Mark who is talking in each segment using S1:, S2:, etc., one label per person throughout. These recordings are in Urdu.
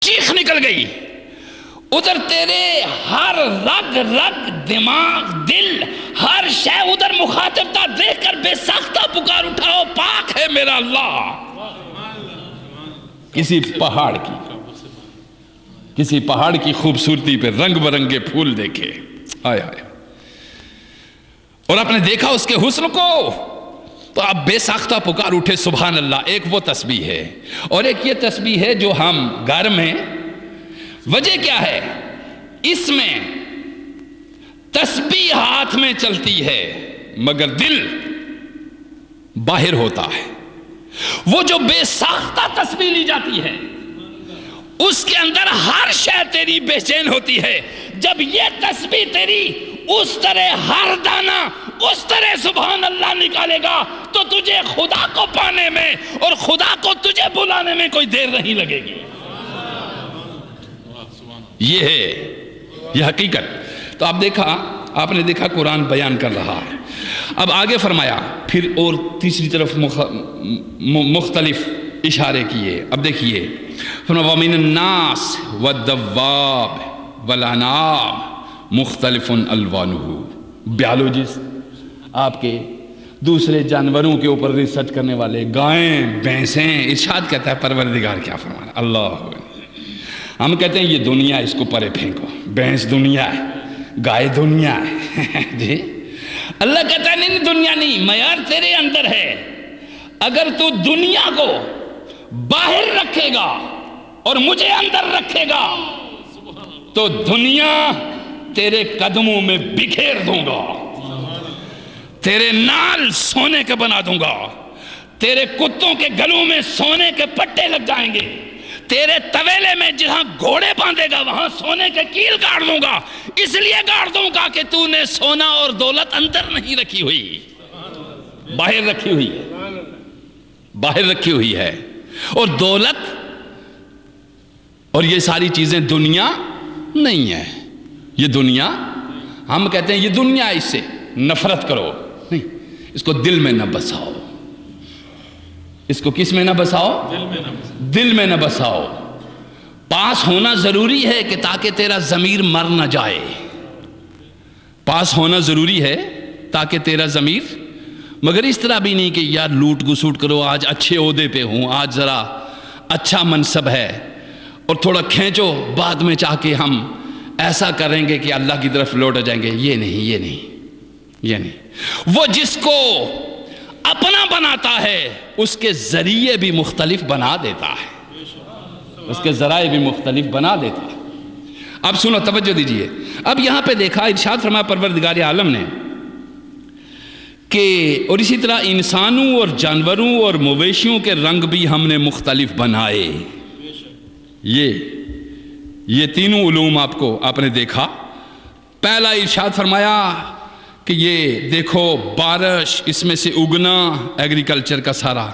S1: چیخ نکل گئی، ادھر تیرے ہر رگ رگ دماغ دل ہر شے ادھر مخاطب تھا، دیکھ کر بے ساختہ پکار اٹھاؤ پاک ہے میرا اللہ۔ کسی پہاڑ کی خوبصورتی پہ رنگ برنگے پھول دیکھے، آئے آئے، اور آپ نے دیکھا اس کے حسن کو تو آپ بے ساختہ پکار اٹھے سبحان اللہ۔ ایک وہ تسبیح ہے اور ایک یہ تسبیح ہے جو ہم گھر میں، وجہ کیا ہے؟ اس میں تسبیح ہاتھ میں چلتی ہے مگر دل باہر ہوتا ہے۔ وہ جو بے ساختہ تسبیح لی جاتی ہے اس کے اندر ہر شے تیری بے چین ہوتی ہے۔ جب یہ تسبیح تیری اس طرح ہر دانہ اس طرح سبحان اللہ نکالے گا تو تجھے خدا کو پانے میں اور خدا کو تجھے بلانے میں کوئی دیر نہیں لگے گی۔ یہ ہے یہ حقیقت۔ تو آپ نے دیکھا قرآن بیان کر رہا ہے۔ اب آگے فرمایا پھر اور تیسری طرف مختلف اشارے کیے۔ اب دیکھیے فرمایا وَمِنَ النَّاسِ وَالدَّوَّابِ وَالْأَنْعَامِ مُخْتَلِفٌ أَلْوَانُهُ۔ بیالوجسٹ آپ کے دوسرے جانوروں کے اوپر ریسرچ کرنے والے، گائیں بھینسیں، ارشاد کہتا ہے پروردگار کیا فرمانا، اللہ ہم کہتے ہیں یہ دنیا اس کو پرے پھینکو، بھینس دنیا ہے، گائے دنیا ہے جی اللہ کہتا ہے نہیں دنیا نہیں، معیار تیرے اندر ہے۔ اگر تو دنیا کو باہر رکھے گا اور مجھے اندر رکھے گا تو دنیا تیرے قدموں میں بکھیر دوں گا، تیرے نال سونے کے بنا دوں گا، تیرے کتوں کے گلوں میں سونے کے پٹے لگ جائیں گے، تیرے طویلے میں جہاں گھوڑے باندھے گا وہاں سونے کے کیل گاڑ دوں گا۔ اس لیے گاڑ دوں گا کہ تو نے سونا اور دولت اندر نہیں رکھی ہوئی، باہر رکھی ہوئی ہے، باہر رکھی ہوئی ہے۔ اور دولت اور یہ ساری چیزیں دنیا نہیں ہے، یہ دنیا ہم کہتے ہیں یہ دنیا، اس سے نفرت کرو نہیں، اس کو دل میں نہ بساؤ، اس کو کس میں نہ بساؤ؟ دل میں نہ بساؤ۔ پاس ہونا ضروری ہے کہ تاکہ تیرا ضمیر مر نہ جائے، پاس ہونا ضروری ہے تاکہ تیرا ضمیر، مگر اس طرح بھی نہیں کہ یار لوٹ گسوٹ کرو، آج اچھے عہدے پہ ہوں، آج ذرا اچھا منصب ہے اور تھوڑا کھینچو، بعد میں چاہ کے ہم ایسا کریں گے کہ اللہ کی طرف لوٹ جائیں گے۔ یہ نہیں، یہ نہیں، یہ نہیں۔ وہ جس کو اپنا بناتا ہے اس کے ذریعے بھی مختلف بنا دیتا ہے، اس کے ذرائع بھی مختلف بنا دیتا ہے۔ اب سنو، توجہ دیجئے۔ اب یہاں پہ دیکھا ارشاد فرمایا پروردگار عالم نے کہ اور اسی طرح انسانوں اور جانوروں اور مویشیوں کے رنگ بھی ہم نے مختلف بنائے۔ یہ تینوں علوم آپ نے دیکھا۔ پہلا ارشاد فرمایا کہ یہ دیکھو بارش، اس میں سے اگنا، ایگریکلچر کا سارا،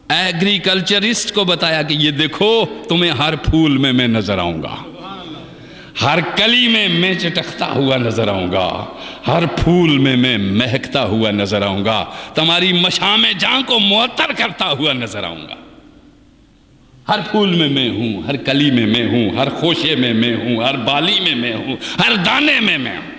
S1: ایگریکلچرسٹ کو بتایا کہ یہ دیکھو تمہیں ہر پھول میں میں نظر آؤں گا، ہر کلی میں میں چٹکتا ہوا نظر آؤں گا، ہر پھول میں میں مہکتا ہوا نظر آؤں گا، تمہاری مشام جاں کو معطر کرتا ہوا نظر آؤں گا۔ ہر پھول میں میں ہوں، ہر کلی میں میں ہوں، ہر خوشے میں میں ہوں، ہر بالی میں میں ہوں، ہر دانے میں میں ہوں۔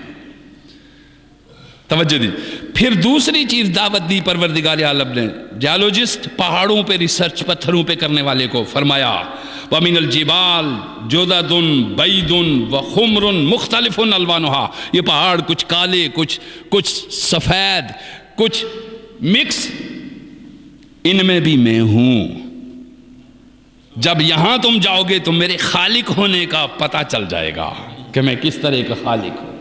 S1: توجہ دی۔ پھر دوسری چیز دعوت دی پروردگار عالم نے، جیولوجسٹ پہاڑوں پہ ریسرچ پتھروں پہ کرنے والے کو، فرمایا وَمِنَ الْجِبَالِ جُدَدٌ بَيْضٌ وَخُمْرٌ مُخْتَلِفٌ أَلْوَانُهَا۔ یہ پہاڑ کچھ کالے، کچھ سفید، کچھ مکس، ان میں بھی میں ہوں۔ جب یہاں تم جاؤ گے تو میرے خالق ہونے کا پتہ چل جائے گا کہ میں کس طرح کا خالق ہوں۔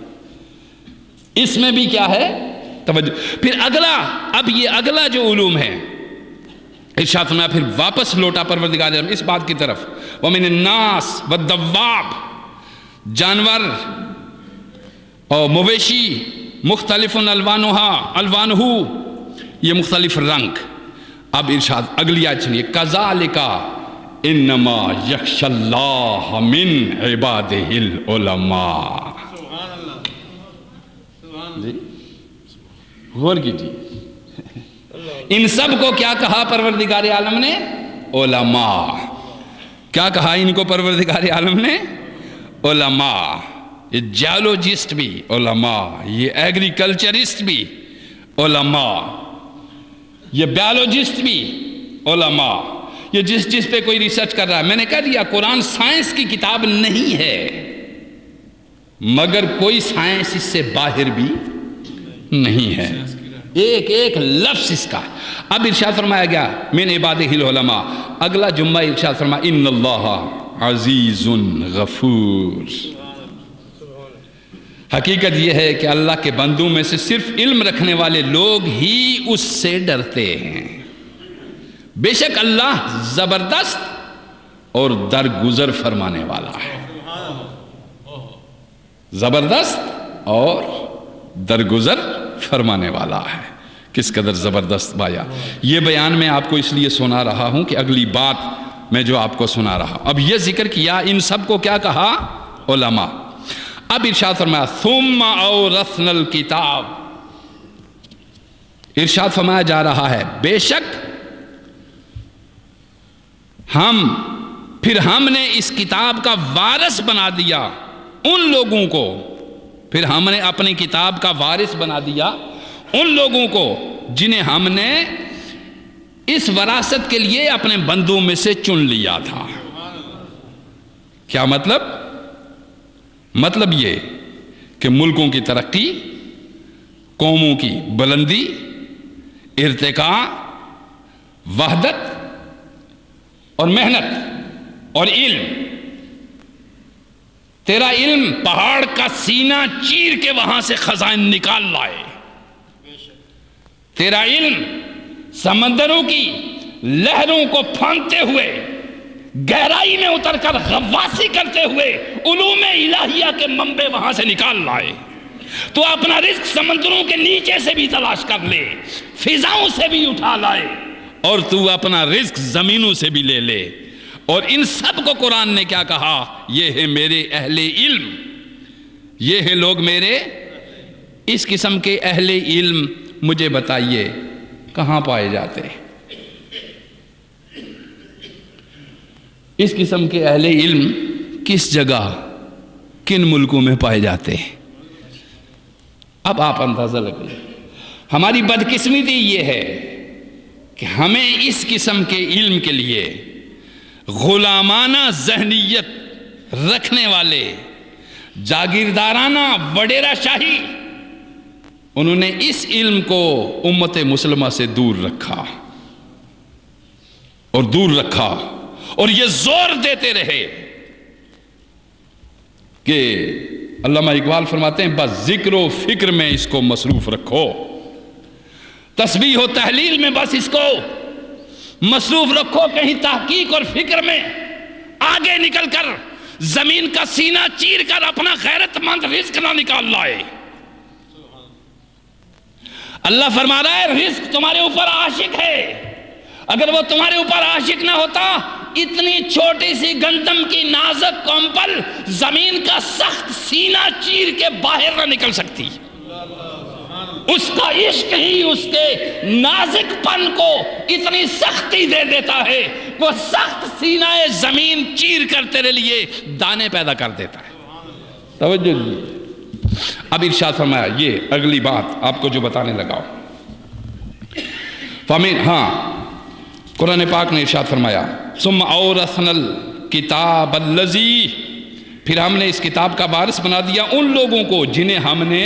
S1: اس میں بھی کیا ہے؟ توجہ۔ پھر اگلا، اب یہ اگلا جو علوم ہے، ارشاد فرمایا پھر واپس لوٹا پروردگار عالم اس بات کی طرف، وَمِنَ النَّاسِ وَالدَّوَّابِ، جانور اور مویشی، مختلف الوانہ، یہ مختلف رنگ۔ اب ارشاد اگلی آیت سنیے، کَذَالِکَ انما یخشی اللہ من عبادہ العلماء۔ جی غور کیجیے، ان سب کو کیا کہا پروردگار عالم نے؟ علماء۔ کیا کہا ان کو پروردگار عالم نے؟ علماء، یہ جیولوجسٹ بھی علماء، یہ ایگریکلچرسٹ بھی علماء، یہ بیولوجسٹ بھی علماء، یہ جس پہ کوئی ریسرچ کر رہا ہے. میں نے کہہ دیا قرآن سائنس کی کتاب نہیں ہے، مگر کوئی سائنس اس سے باہر بھی نہیں ہے، ایک ایک لفظ اس کا. اب ارشاد فرمایا گیا من عبادہ العلماء، اگلا جملہ ارشاد فرمایا ان اللہ عزیز غفور. حقیقت یہ ہے کہ اللہ کے بندوں میں سے صرف علم رکھنے والے لوگ ہی اس سے ڈرتے ہیں. بے شک اللہ زبردست اور درگزر فرمانے والا ہے. زبردست اور درگزر فرمانے والا ہے. کس قدر زبردست بایا. یہ بیان میں آپ کو اس لیے سنا رہا ہوں کہ اگلی بات میں جو آپ کو سنا رہا ہوں، اب یہ ذکر کیا ان سب کو کیا کہا؟ علماء. اب ارشاد فرمایا ثم اورثنا الکتاب، ارشاد فرمایا جا رہا ہے بے شک پھر ہم نے اس کتاب کا وارث بنا دیا ان لوگوں کو، پھر ہم نے اپنی کتاب کا وارث بنا دیا ان لوگوں کو جنہیں ہم نے اس وراثت کے لیے اپنے بندوں میں سے چن لیا تھا. کیا مطلب؟ مطلب یہ کہ ملکوں کی ترقی، قوموں کی بلندی، ارتقاء، وحدت اور محنت اور علم. تیرا علم پہاڑ کا سینہ چیر کے وہاں سے خزائن نکال لائے. تیرا علم سمندروں کی لہروں کو پھاندتے ہوئے، گہرائی میں اتر کر غواصی کرتے ہوئے علوم الہیہ کے منبع وہاں سے نکال لائے. تو اپنا رزق سمندروں کے نیچے سے بھی تلاش کر لے، فضاؤں سے بھی اٹھا لائے، اور تو اپنا رزق زمینوں سے بھی لے لے. اور ان سب کو قرآن نے کیا کہا؟ یہ ہے میرے اہل علم، یہ ہے لوگ میرے. اس قسم کے اہل علم مجھے بتائیے کہاں پائے جاتے؟ اس قسم کے اہل علم کس جگہ، کن ملکوں میں پائے جاتے ہیں؟ اب آپ اندازہ لگائیے. ہماری بدقسمتی یہ ہے کہ ہمیں اس قسم کے علم کے لیے غلامانہ ذہنیت رکھنے والے، جاگیردارانہ وڈیرہ شاہی، انہوں نے اس علم کو امت مسلمہ سے دور رکھا اور دور رکھا، اور یہ زور دیتے رہے کہ علامہ اقبال فرماتے ہیں بس ذکر و فکر میں اس کو مصروف رکھو، تسبیح و تحلیل میں بس اس کو مصروف رکھو، کہیں تحقیق اور فکر میں آگے نکل کر زمین کا سینہ چیر کر اپنا غیرت مند رزق نہ نکال لائے. اللہ فرما رہا ہے رزق تمہارے اوپر عاشق ہے. اگر وہ تمہارے اوپر عاشق نہ ہوتا، اتنی چھوٹی سی گندم کی نازک کمپل زمین کا سخت سینہ چیر کے باہر نہ نکل سکتی. اس کا عشق ہی اس کے نازک پن کو اتنی سختی دے دیتا ہے، وہ سخت سینہ زمین چیر کر تیرے لیے دانے پیدا کر دیتا ہے. توجہ دیجیے. اب ارشاد فرمایا یہ اگلی بات آپ کو جو بتانے لگا قرآن پاک نے ارشاد فرمایا ثم اورثنا الکتاب الذی، پھر ہم نے اس کتاب کا وارث بنا دیا ان لوگوں کو جنہیں ہم نے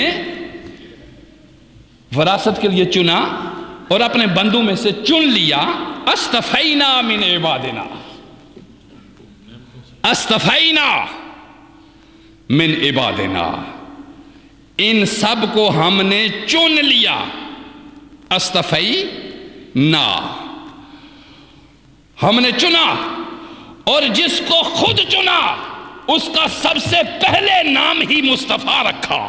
S1: وراثت کے لیے چنا اور اپنے بندوں میں سے چن لیا. استفینا من عبادنا، استفینا من عبادنا، ان سب کو ہم نے چن لیا. استفینا، ہم نے چنا، اور جس کو خود چنا اس کا سب سے پہلے نام ہی مصطفیٰ رکھا.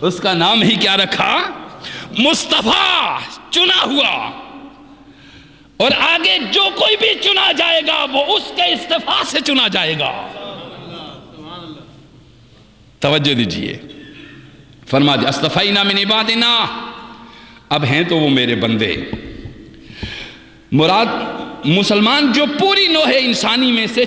S1: اس کا نام ہی کیا رکھا؟ مصطفیٰ، چنا ہوا. اور آگے جو کوئی بھی چنا جائے گا وہ اس کے استفاء سے چنا جائے گا. توجہ دیجئے. فرما دیا استفینا من عبادنا، اب ہیں تو وہ میرے بندے. مراد مسلمان جو پوری نوع انسانی میں سے